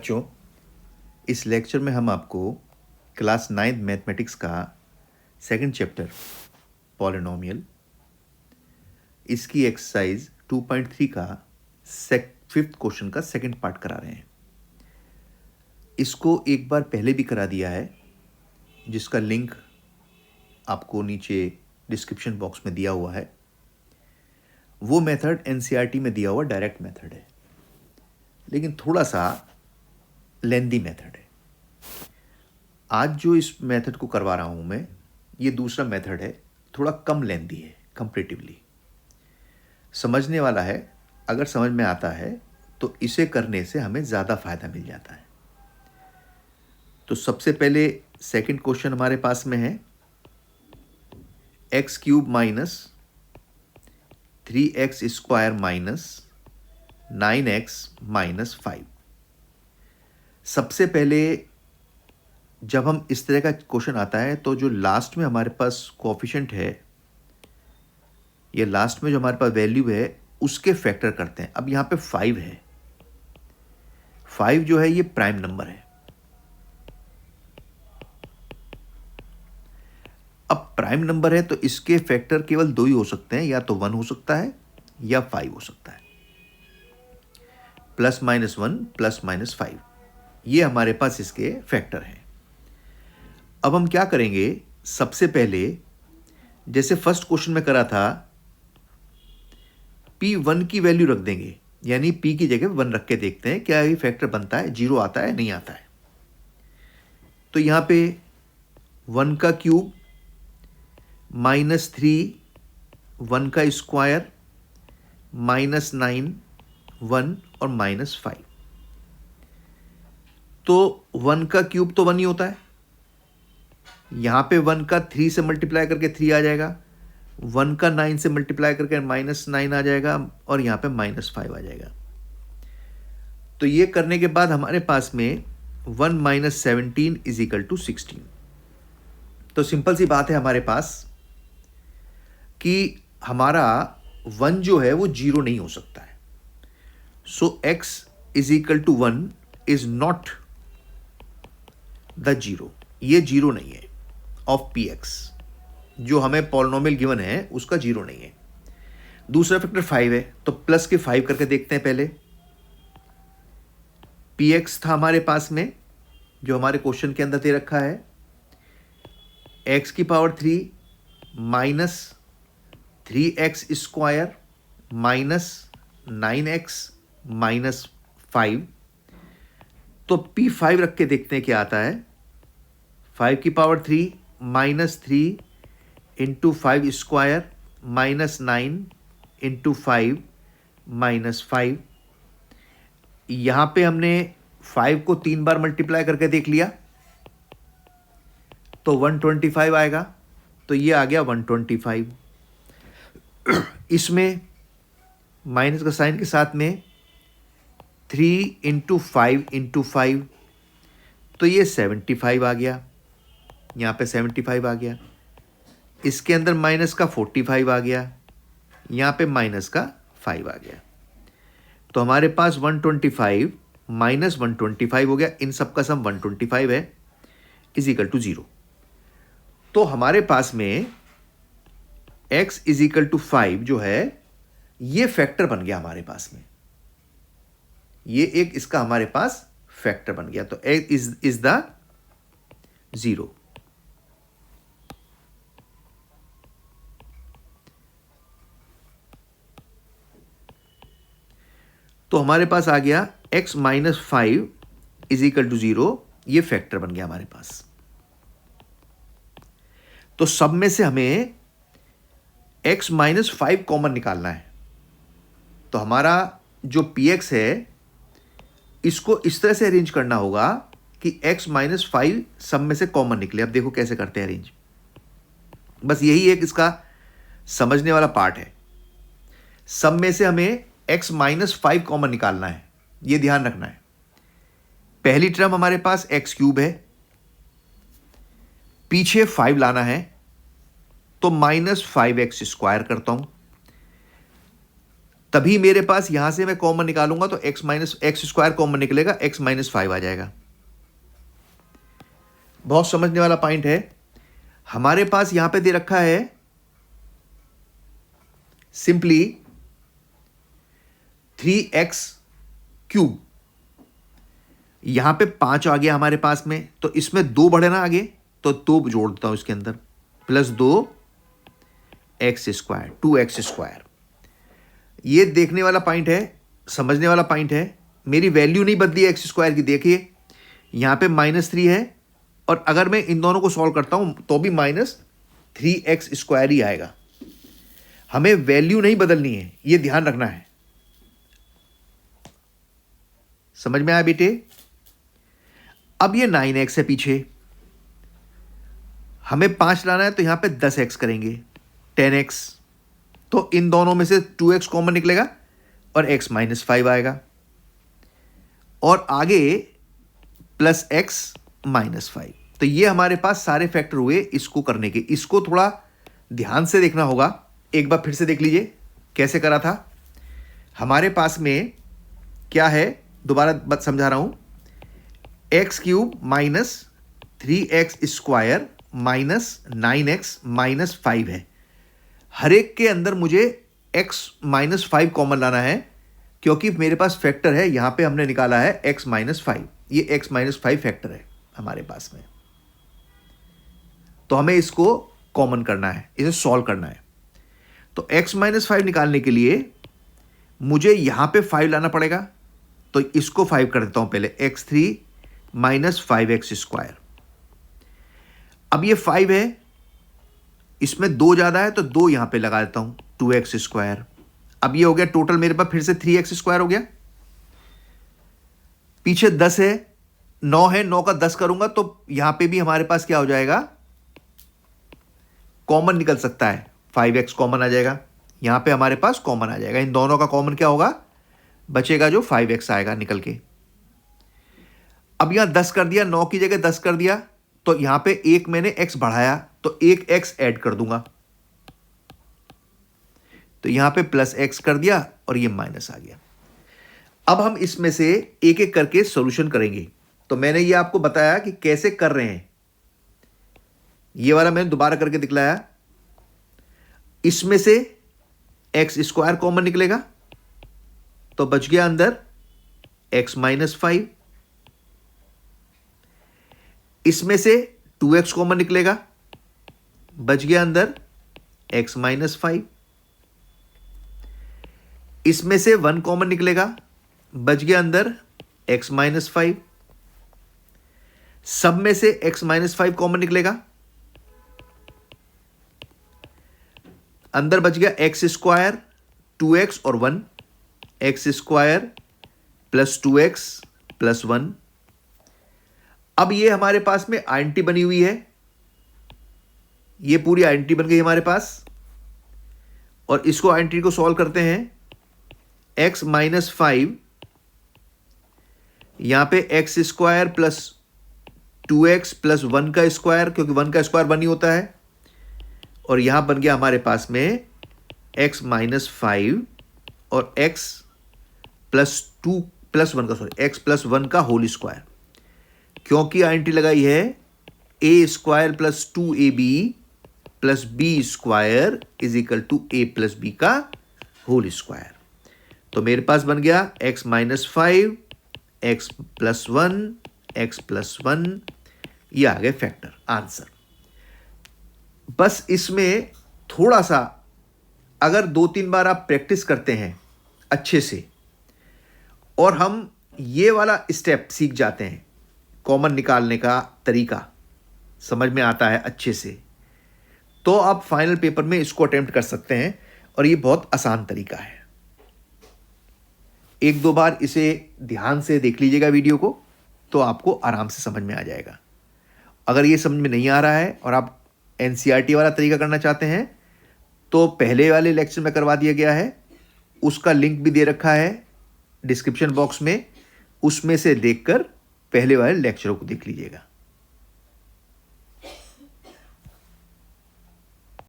बच्चों, इस लेक्चर में हम आपको क्लास 9 मैथमेटिक्स का सेकंड चैप्टर पॉलिनोमियल, इसकी एक्सरसाइज 2.3 का फिफ्थ क्वेश्चन का सेकंड पार्ट करा रहे हैं। इसको एक बार पहले भी करा दिया है, जिसका लिंक आपको नीचे डिस्क्रिप्शन बॉक्स में दिया हुआ है। वो मेथड एनसीईआरटी में दिया हुआ डायरेक्ट मेथड है, लेकिन थोड़ा सा लेंदी मेथड है। आज जो इस मेथड को करवा रहा हूँ मैं, ये दूसरा मेथड है, थोड़ा कम लेंदी है, कंपैरेटिवली समझने वाला है। अगर समझ में आता है तो इसे करने से हमें ज़्यादा फायदा मिल जाता है। तो सबसे पहले सेकंड क्वेश्चन हमारे पास में है x cube minus 3x square minus 9x minus 5। सबसे पहले जब हम इस तरह का क्वेश्चन आता है तो जो लास्ट में हमारे पास कोएफिशिएंट है, ये लास्ट में जो हमारे पास वैल्यू है उसके फैक्टर करते हैं। अब यहाँ पे 5 है, 5 जो है ये प्राइम नंबर है। अब प्राइम नंबर है तो इसके फैक्टर केवल दो ही हो सकते हैं, या तो 1 हो सकता है या 5 हो सकता है। प्लस माइनस 1 प्लस माइनस 5, ये हमारे पास इसके फैक्टर हैं। अब हम क्या करेंगे, सबसे पहले जैसे फर्स्ट क्वेश्चन में करा था, P1 की वैल्यू रख देंगे, यानी P की जगह 1 रख के देखते हैं क्या ये फैक्टर बनता है, 0 आता है नहीं आता है। तो यहां पे 1 का क्यूब माइनस 3, 1 का स्क्वायर माइनस 9, 1 और माइनस 5। तो 1 का क्यूब तो 1 ही होता है, यहां पे 1 का 3 से मल्टीप्लाई करके 3 आ जाएगा, 1 का 9 से मल्टीप्लाई करके माइनस 9 आ जाएगा, और यहां पे माइनस 5 आ जाएगा। तो ये करने के बाद हमारे पास में 1 माइनस 17 इज इक्वल टू 16। तो सिंपल सी बात है हमारे पास कि हमारा 1 जो है वो 0 नहीं हो सकता है। So x is equal to 1 is not the 0, ये 0 नहीं है ऑफ px, जो हमें पॉलिनोमियल गिवन है उसका 0 नहीं है। दूसरा फैक्टर 5 है, तो प्लस के 5 करके देखते हैं। पहले px था हमारे पास में, जो हमारे क्वेश्चन के अंदर दे रखा है, x की power 3 minus 3x square minus 9x minus 5। तो P5 रख के देखते हैं क्या आता है। 5 की power 3 minus 3 into 5 square minus 9 into 5 minus 5। यहां पे हमने 5 को 3 बार मल्टीप्लाई करके देख लिया तो 125 आएगा, तो ये आ गया 125। इसमें माइनस का साइन के साथ में 3 इंटू 5 इंटू 5, तो ये 75 आ गया, यहाँ पे 75 आ गया। इसके अंदर माइनस का 45 आ गया, यहाँ पे माइनस का 5 आ गया। तो हमारे पास 125 माइनस 125 हो गया, इन सब का सम 125 है, इज इक्वल टू 0। तो हमारे पास में x इज इक्वल टू 5 जो है ये फैक्टर बन गया हमारे पास में, ये एक इसका हमारे पास फैक्टर बन गया। तो x इज द 0। तो हमारे पास आ गया x minus 5 is equal to 0, ये फैक्टर बन गया हमारे पास। तो सब में से हमें x माइनस 5 कॉमन निकालना है। तो हमारा जो px है इसको इस तरह से अरेंज करना होगा कि x माइनस 5 सब में से कॉमन निकले। अब देखो कैसे करते हैं अरेंज, बस यही एक इसका समझने वाला पार्ट है। सब में से हमें x माइनस 5 कॉमन निकालना है, यह ध्यान रखना है। पहली टर्म हमारे पास x क्यूब है, पीछे 5 लाना है, तो माइनस 5x स्क्वायर करता हूं। तभी मेरे पास यहां से मैं कॉमन निकालूंगा तो एक्स स्क्वायर कॉमन निकलेगा, x-5 आ जाएगा। बहुत समझने वाला पॉइंट है। हमारे पास यहां पे दे रखा है सिंपली 3x³। यहां पे 5 आ गया हमारे पास में, तो इसमें 2 बढ़े ना आगे, तो 2 जोड़ देता हूं इसके अंदर, +2x², 2x²। ये देखने वाला पॉइंट है, समझने वाला पॉइंट है। मेरी वैल्यू नहीं बदली x² की। देखिए यहां पे -3 है, और अगर मैं इन दोनों को सॉल्व करता हूं तो भी -3x² ही आएगा। हमें वैल्यू नहीं बदलनी है, ये ध्यान रखना है। समझ में आया बेटे? अब ये 9x है पीछे, हमें 5 लाना है, तो यहां पे 10x करेंगे, 10x। तो इन दोनों में से 2x कॉमन निकलेगा और x-5 आएगा, और आगे +x-5। तो ये हमारे पास सारे फैक्टर हुए इसको करने के। इसको थोड़ा ध्यान से देखना होगा। एक बार फिर से देख लीजिए कैसे करा था। हमारे पास में क्या है, दोबारा बात समझा रहा हूं, x³ -3x² -9x-5 है। हर एक के अंदर मुझे x-5 कॉमन लाना है, क्योंकि मेरे पास फैक्टर है, यहां पे हमने निकाला है x-5। ये x-5 फैक्टर है हमारे पास में, तो हमें इसको कॉमन करना है, इसे सॉल्व करना है। तो x-5 निकालने के लिए मुझे यहां पे 5 लाना पड़ेगा, तो इसको 5 कर देता हूं पहले, x³ -5x²। अब ये 5 है, इसमें 2 ज्यादा है, तो 2 यहां पे लगा देता हूं, 2x²। अब ये हो गया टोटल मेरे पास फिर से 3x² हो गया। पीछे 10 है, 9 है, 9 का 10 करूंगा तो यहां पे भी हमारे पास क्या हो जाएगा, कॉमन निकल सकता है, 5x कॉमन आ जाएगा। यहां पे हमारे पास कॉमन आ जाएगा, इन दोनों का कॉमन क्या होगा, बचेगा जो 5x आएगा निकल के। अब यहां 10 कर दिया, 9 की जगह 10 कर दिया, तो यहां पे एक मैंने x बढ़ाया, तो एक x ऐड कर दूंगा, तो यहां पे +x कर दिया और ये माइनस आ गया। अब हम इसमें से एक एक करके सॉल्यूशन करेंगे। तो मैंने ये आपको बताया कि कैसे कर रहे हैं, ये वाला मैंने दोबारा करके दिखलाया। इसमें से x² कॉमन निकलेगा, तो बच गया अंदर x-5। इसमें से 2x कॉमन निकलेगा, बच गया अंदर x-5। इसमें से 1 कॉमन निकलेगा, बच गया अंदर x-5। सब में से x-5 कॉमन निकलेगा, अंदर बच गया x², 2x और 1, x² + 2x + 1। अब ये हमारे पास में आइडेंटिटी बनी हुई है, ये पूरी आइडेंटिटी बन गई हमारे पास, और इसको आइडेंटिटी को सॉल्व करते हैं। x-5 यहां पे x² + 2x + 1 का स्क्वायर, क्योंकि 1 का स्क्वायर 1 ही होता है, और यहां बन गया हमारे पास में x-5 और x + 2 + 1 का, सॉरी x + 1 का होल स्क्वायर, क्योंकि आइडेंटिटी लगाई है a² + 2ab + b² = a + b का होल स्क्वायर। तो मेरे पास बन गया x-5, x + 1, x + 1, ये आ गए फैक्टर आंसर। बस इसमें थोड़ा सा अगर 2-3 बार आप प्रैक्टिस करते हैं अच्छे से, और हम ये वाला स्टेप सीख जाते हैं, कॉमन निकालने का तरीका समझ में आता है अच्छे से, तो आप फाइनल पेपर में इसको अटेम्प्ट कर सकते हैं, और ये बहुत आसान तरीका है। 1-2 बार इसे ध्यान से देख लीजिएगा वीडियो को, तो आपको आराम से समझ में आ जाएगा। अगर ये समझ में नहीं आ रहा है और आप NCERT वाला तरीका करना चाहते हैं, तो पहले वाले लेक्चर में करवा दिया गया है, उसका लिंक भी दे रखा है डिस्क्रिप्शन बॉक्स में, उसमें से देखकर पहले वाले लेक्चरों को देख लीजिएगा।